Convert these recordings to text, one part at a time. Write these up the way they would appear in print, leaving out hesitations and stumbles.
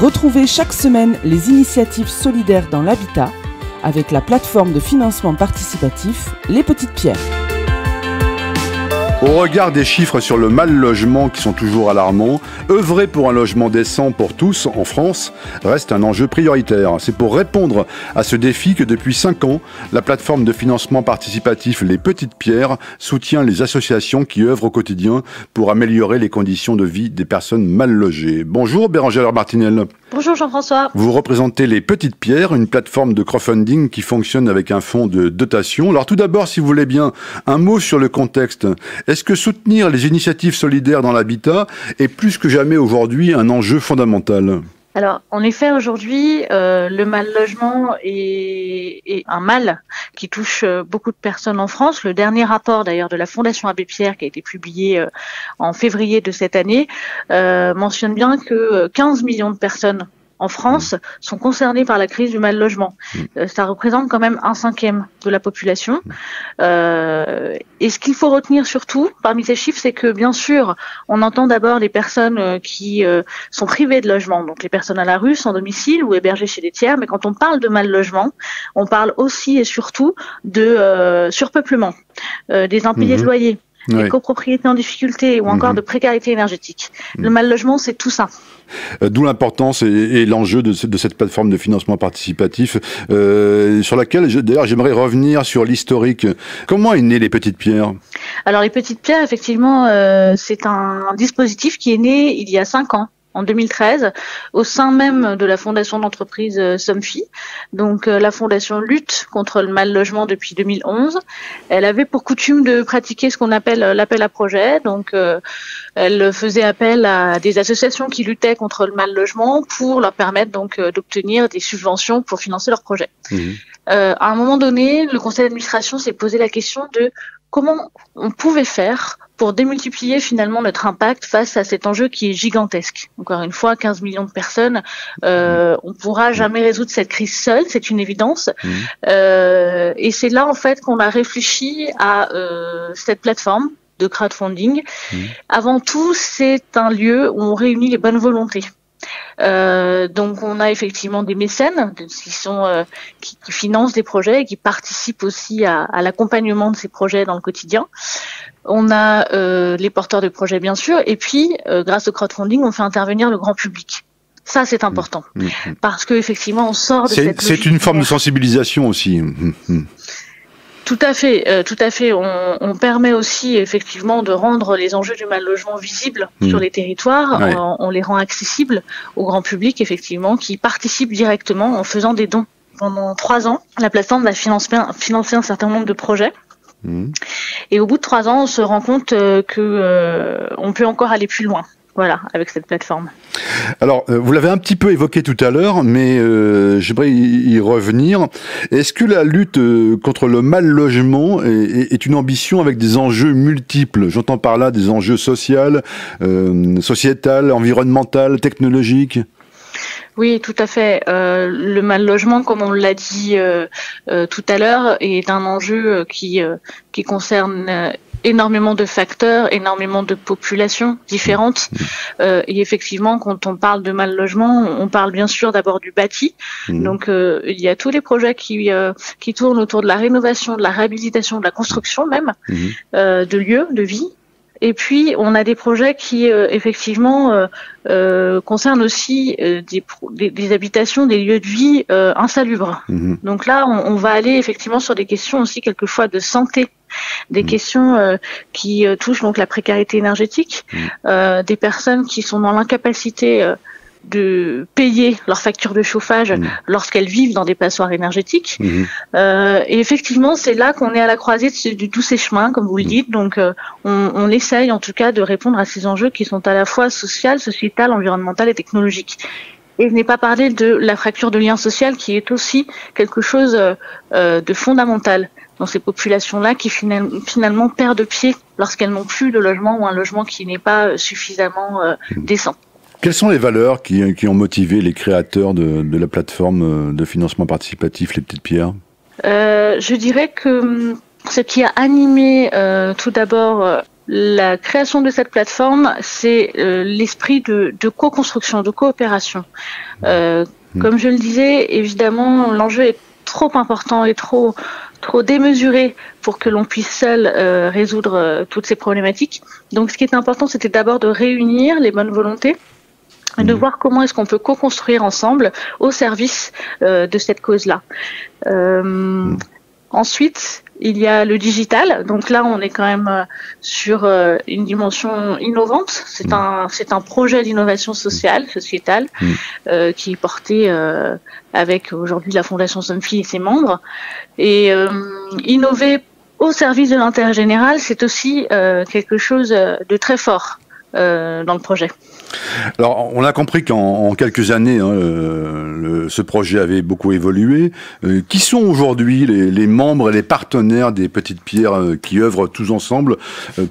Retrouvez chaque semaine les initiatives solidaires dans l'habitat avec la plateforme de financement participatif Les Petites Pierres. Au regard des chiffres sur le mal logement qui sont toujours alarmants, œuvrer pour un logement décent pour tous en France reste un enjeu prioritaire. C'est pour répondre à ce défi que depuis 5 ans, la plateforme de financement participatif Les Petites Pierres soutient les associations qui œuvrent au quotidien pour améliorer les conditions de vie des personnes mal logées. Bonjour Bérangère Martinel. Bonjour Jean-François. Vous représentez Les Petites Pierres, une plateforme de crowdfunding qui fonctionne avec un fonds de dotation. Alors tout d'abord, si vous voulez bien, un mot sur le contexte. Est-ce que soutenir les initiatives solidaires dans l'habitat est plus que jamais aujourd'hui un enjeu fondamental ? Alors, en effet, aujourd'hui, le mal-logement est un mal qui touche beaucoup de personnes en France. Le dernier rapport, d'ailleurs, de la Fondation Abbé Pierre, qui a été publié en février de cette année, mentionne bien que 15 millions de personnes en France sont concernés par la crise du mal-logement. Ça représente quand même 1/5 de la population. Et ce qu'il faut retenir surtout parmi ces chiffres, c'est que bien sûr, on entend d'abord les personnes qui sont privées de logement, donc les personnes à la rue, sans domicile ou hébergées chez des tiers. Mais quand on parle de mal-logement, on parle aussi et surtout de surpeuplement, des impayés de loyer, des copropriétés en difficulté ou encore de précarité énergétique. Le mal-logement, c'est tout ça. D'où l'importance et l'enjeu de cette plateforme de financement participatif, sur laquelle, d'ailleurs, j'aimerais revenir sur l'historique. Comment est né Les Petites Pierres ? Alors, Les Petites Pierres, effectivement, c'est un dispositif qui est né il y a 5 ans. En 2013, au sein même de la fondation d'entreprise Somfy. Donc la fondation lutte contre le mal logement depuis 2011. Elle avait pour coutume de pratiquer ce qu'on appelle l'appel à projet. Donc elle faisait appel à des associations qui luttaient contre le mal logement pour leur permettre donc d'obtenir des subventions pour financer leurs projets. À un moment donné, le conseil d'administration s'est posé la question de comment on pouvait faire pour démultiplier finalement notre impact face à cet enjeu qui est gigantesque. Encore une fois, 15 millions de personnes, on pourra jamais résoudre cette crise seule, c'est une évidence. Et c'est là en fait qu'on a réfléchi à cette plateforme de crowdfunding. Avant tout, c'est un lieu où on réunit les bonnes volontés. Donc on a effectivement des mécènes qui financent des projets et qui participent aussi à l'accompagnement de ces projets dans le quotidien. On a les porteurs de projets bien sûr, et puis grâce au crowdfunding, on fait intervenir le grand public. Ça c'est important parce que effectivement on sort de cette logique. C'est une forme de sensibilisation aussi. Tout à fait, tout à fait. On permet aussi effectivement de rendre les enjeux du mal-logement visibles sur les territoires. On les rend accessibles au grand public, effectivement, qui participe directement en faisant des dons. Pendant 3 ans, la plateforme va financer un certain nombre de projets. Et au bout de 3 ans, on se rend compte que on peut encore aller plus loin. Voilà, avec cette plateforme. Alors, vous l'avez un petit peu évoqué tout à l'heure, mais j'aimerais y revenir. Est-ce que la lutte contre le mal logement est une ambition avec des enjeux multiples ? J'entends par là des enjeux sociaux, sociétals, environnementaux, technologiques. Oui, tout à fait. Le mal logement, comme on l'a dit tout à l'heure, est un enjeu qui concerne énormément de facteurs, énormément de populations différentes. Et effectivement, quand on parle de mal logement, on parle bien sûr d'abord du bâti. Donc, il y a tous les projets qui tournent autour de la rénovation, de la réhabilitation, de la construction même, de lieux de vie. Et puis, on a des projets qui, effectivement, concernent aussi des habitations, des lieux de vie insalubres. Donc là, on va aller effectivement sur des questions aussi quelquefois de santé, des questions qui touchent donc la précarité énergétique, des personnes qui sont dans l'incapacité de payer leurs factures de chauffage lorsqu'elles vivent dans des passoires énergétiques. Et effectivement, c'est là qu'on est à la croisée de tous ces chemins, comme vous le dites. Donc, on essaye en tout cas de répondre à ces enjeux qui sont à la fois social, sociétal, environnemental et technologique. Et je n'ai pas parlé de la fracture de lien social qui est aussi quelque chose de fondamental dans ces populations-là qui finalement perdent pied lorsqu'elles n'ont plus de logement ou un logement qui n'est pas suffisamment décent. Quelles sont les valeurs qui ont motivé les créateurs de la plateforme de financement participatif Les Petites Pierres ? Je dirais que ce qui a animé tout d'abord la création de cette plateforme, c'est l'esprit de co-construction, de coopération. Comme je le disais, évidemment, l'enjeu est trop important et trop démesuré pour que l'on puisse seul résoudre toutes ces problématiques. Donc, ce qui est important, c'était d'abord de réunir les bonnes volontés et de voir comment est-ce qu'on peut co-construire ensemble au service de cette cause-là. Ensuite, il y a le digital. Donc là, on est quand même sur une dimension innovante. C'est un projet d'innovation sociétale, qui est porté avec aujourd'hui la Fondation Somfy et ses membres. Et innover au service de l'intérêt général, c'est aussi quelque chose de très fort dans le projet. Alors, on a compris qu'en quelques années, ce projet avait beaucoup évolué. Qui sont aujourd'hui les membres et les partenaires des Petites Pierres qui œuvrent tous ensemble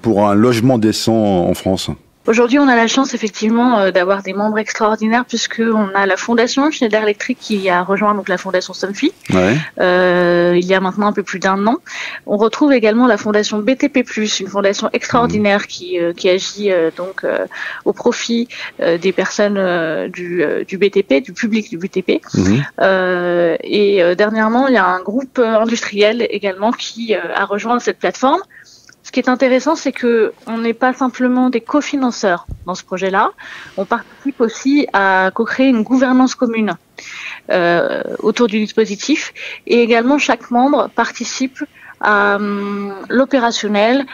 pour un logement décent en France ? Aujourd'hui, on a la chance effectivement d'avoir des membres extraordinaires puisqu'on a la fondation Schneider Electric qui a rejoint donc la fondation Somfy il y a maintenant un peu plus d'1 an. On retrouve également la fondation BTP+, une fondation extraordinaire qui agit donc au profit des personnes du BTP, du public du BTP. Et dernièrement, il y a un groupe industriel également qui a rejoint cette plateforme. Ce qui est intéressant, c'est que on n'est pas simplement des cofinanceurs dans ce projet-là. On participe aussi à co-créer une gouvernance commune autour du dispositif. Et également, chaque membre participe à l'opérationnel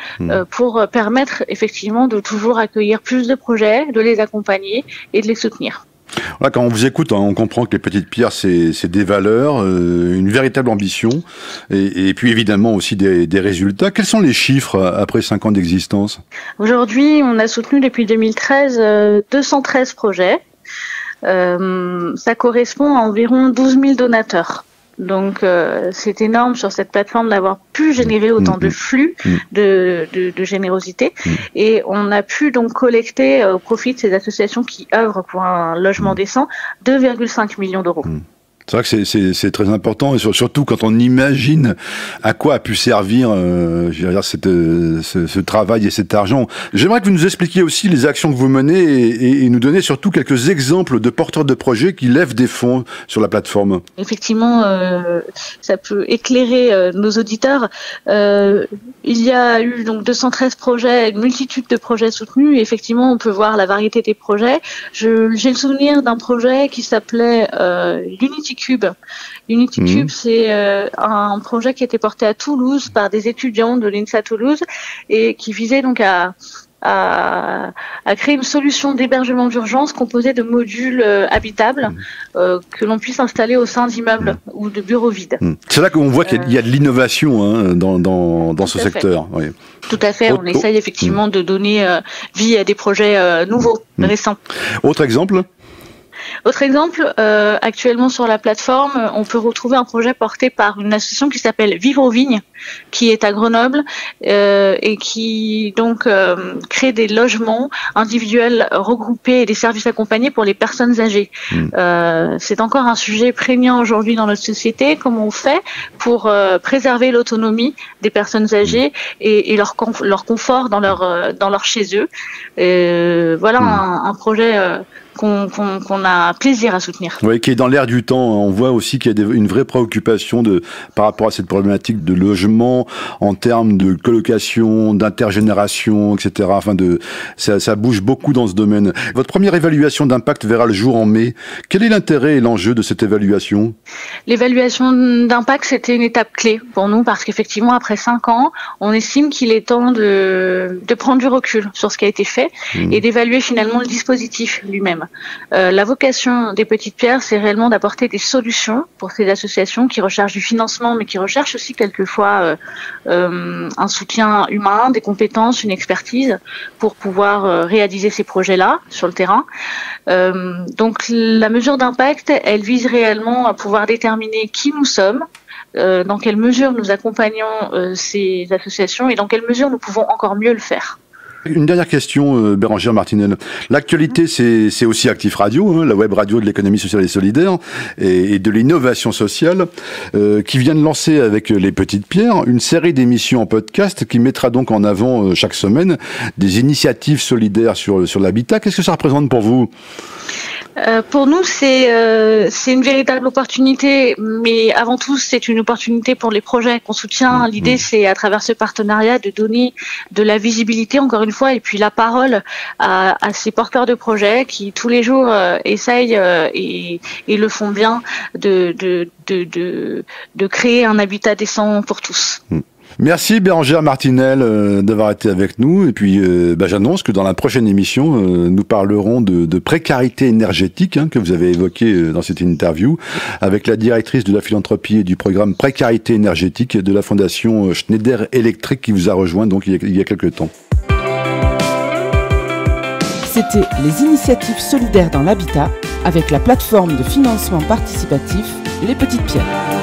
pour permettre effectivement de toujours accueillir plus de projets, de les accompagner et de les soutenir. Voilà, quand on vous écoute, on comprend que les Petites Pierres, c'est des valeurs, une véritable ambition, et puis évidemment aussi des résultats. Quels sont les chiffres après 5 ans d'existence ? Aujourd'hui, on a soutenu depuis 2013 213 projets. Ça correspond à environ 12 000 donateurs. Donc c'est énorme sur cette plateforme d'avoir pu générer autant de flux de générosité et on a pu donc collecter au profit de ces associations qui œuvrent pour un logement décent 2,5 millions d'euros. C'est vrai que c'est très important, et surtout quand on imagine à quoi a pu servir ce travail et cet argent. J'aimerais que vous nous expliquiez aussi les actions que vous menez et nous donner surtout quelques exemples de porteurs de projets qui lèvent des fonds sur la plateforme. Effectivement, ça peut éclairer nos auditeurs. Il y a eu donc 213 projets, une multitude de projets soutenus. Et effectivement, on peut voir la variété des projets. J'ai le souvenir d'un projet qui s'appelait Unity Cube. Unity Cube, c'est un projet qui a été porté à Toulouse par des étudiants de l'INSA Toulouse et qui visait donc à créer une solution d'hébergement d'urgence composée de modules habitables que l'on puisse installer au sein d'immeubles ou de bureaux vides. C'est là qu'on voit qu'il y a de l'innovation dans ce secteur. Oui. Tout à fait, on essaye effectivement de donner vie à des projets nouveaux, récents. Autre exemple ? Actuellement sur la plateforme, on peut retrouver un projet porté par une association qui s'appelle Vivre aux Vignes, qui est à Grenoble et qui donc crée des logements individuels regroupés et des services accompagnés pour les personnes âgées. C'est encore un sujet prégnant aujourd'hui dans notre société. Comment on fait pour préserver l'autonomie des personnes âgées et leur confort dans leur chez eux. Voilà un projet qu'on a plaisir à soutenir. Oui, qui est dans l'air du temps. On voit aussi qu'il y a une vraie préoccupation par rapport à cette problématique de logement en termes de colocation, d'intergénération, etc. Enfin, ça bouge beaucoup dans ce domaine. Votre première évaluation d'impact verra le jour en mai. Quel est l'intérêt et l'enjeu de cette évaluation ? L'évaluation d'impact, c'était une étape clé pour nous parce qu'effectivement, après 5 ans, on estime qu'il est temps de prendre du recul sur ce qui a été fait et d'évaluer finalement le dispositif lui-même. La vocation des Petites Pierres, c'est réellement d'apporter des solutions pour ces associations qui recherchent du financement, mais qui recherchent aussi quelquefois un soutien humain, des compétences, une expertise pour pouvoir réaliser ces projets-là sur le terrain. Donc la mesure d'impact, elle vise réellement à pouvoir déterminer qui nous sommes, dans quelle mesure nous accompagnons ces associations et dans quelle mesure nous pouvons encore mieux le faire. Une dernière question, Bérangère Martinel. L'actualité, c'est aussi Actif Radio, hein, la web radio de l'économie sociale et solidaire et de l'innovation sociale, qui vient de lancer avec Les Petites Pierres une série d'émissions en podcast qui mettra donc en avant chaque semaine des initiatives solidaires sur l'habitat. Qu'est-ce que ça représente pour vous ? Pour nous, c'est une véritable opportunité, mais avant tout, c'est une opportunité pour les projets qu'on soutient. L'idée, c'est à travers ce partenariat de donner de la visibilité, encore une fois, et puis la parole à ces porteurs de projets qui tous les jours essayent et le font bien de créer un habitat décent pour tous. Merci Bérangère Martinel d'avoir été avec nous. Et puis j'annonce que dans la prochaine émission, nous parlerons de précarité énergétique que vous avez évoqué dans cette interview avec la directrice de la philanthropie et du programme Précarité énergétique de la fondation Schneider Electric qui vous a rejoint donc il y a quelques temps. C'était les initiatives solidaires dans l'habitat avec la plateforme de financement participatif Les Petites Pierres.